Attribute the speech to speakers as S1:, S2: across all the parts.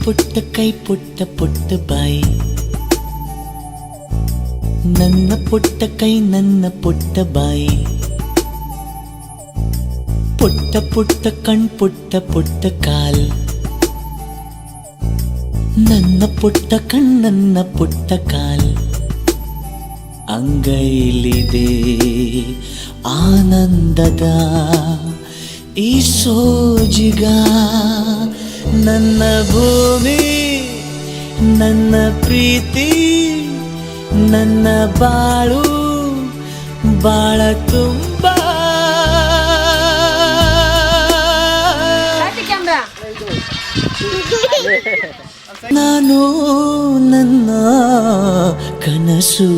S1: ಪುಟ್ಟ ಕೈ ಪುಟ್ಟ ಪುಟ್ಟ ಬಾಯಿ, ನನ್ನ ಪುಟ್ಟ ಕೈ ನನ್ನ ಪುಟ್ಟ ಬಾಯಿ, ಪುಟ್ಟ ಪುಟ್ಟ ಕಣ್ ಪುಟ್ಟ ಪುಟ್ಟ ಕಾಲ್, ನನ್ನ ಪುಟ್ಟ ಕಣ್ಣನ್ನ ಪುಟ್ಟ ಕಾಲ್, ಅಂಗೈಲಿದೆ ಆನಂದದ ಈ ಸೋಜಿಗ, ನನ್ನ ಭೂಮಿ ನನ್ನ ಪ್ರೀತಿ ನನ್ನ ಬಾಳು ಬಾಳ ತುಂಬ. ನಾನು ನನ್ನ ಕನಸು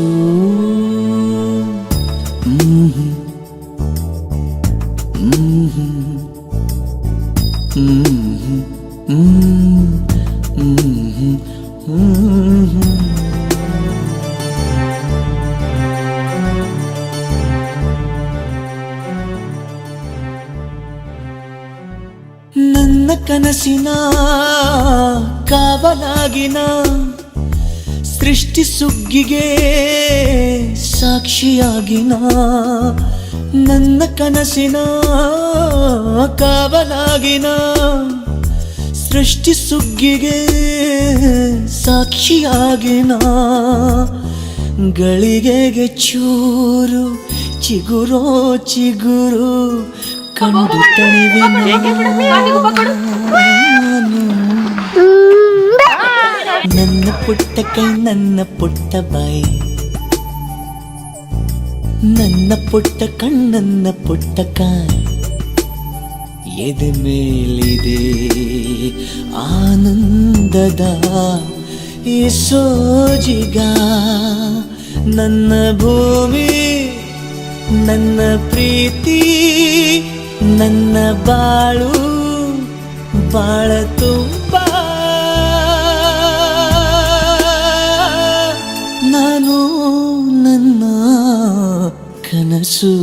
S1: ನನ್ನ ಕನಸಿನ ಕಾವಲಾಗಿನ ಸೃಷ್ಟಿ ಸುಗ್ಗಿಗೆ ಸಾಕ್ಷಿಯಾಗಿನ, ನನ್ನ ಕನಸಿನ ಕಾವಲಾಗಿನ ಸೃಷ್ಟಿ ಸುಗ್ಗಿಗೆ ಸಾಕ್ಷಿಯಾಗಿನ, ಗಳಿಗೆಗೆ ಚೂರು ಚಿಗುರೋ ಚಿಗುರು ಕಂಡು ತಣಿವೆ ನನ್ನ ಪುಟ್ಟ ಕೈ ನನ್ನ ಪುಟ್ಟ ಬಾಯಿ, ನನ್ನ ಪುಟ್ಟ ಕಣ್ಣನ್ನ ಪುಟ್ಟ ಕಾಯಿ, ಎದೆ ಮೇಲಿದೆ ಆನಂದದ ಈ ಸೋಜಿಗ, ನನ್ನ ಭೂಮಿ ನನ್ನ ಪ್ರೀತಿ ನನ್ನ ಬಾಳು ಬಾಳ ತುಂಬ. ನಾನು ನನ್ನ ಕನಸು.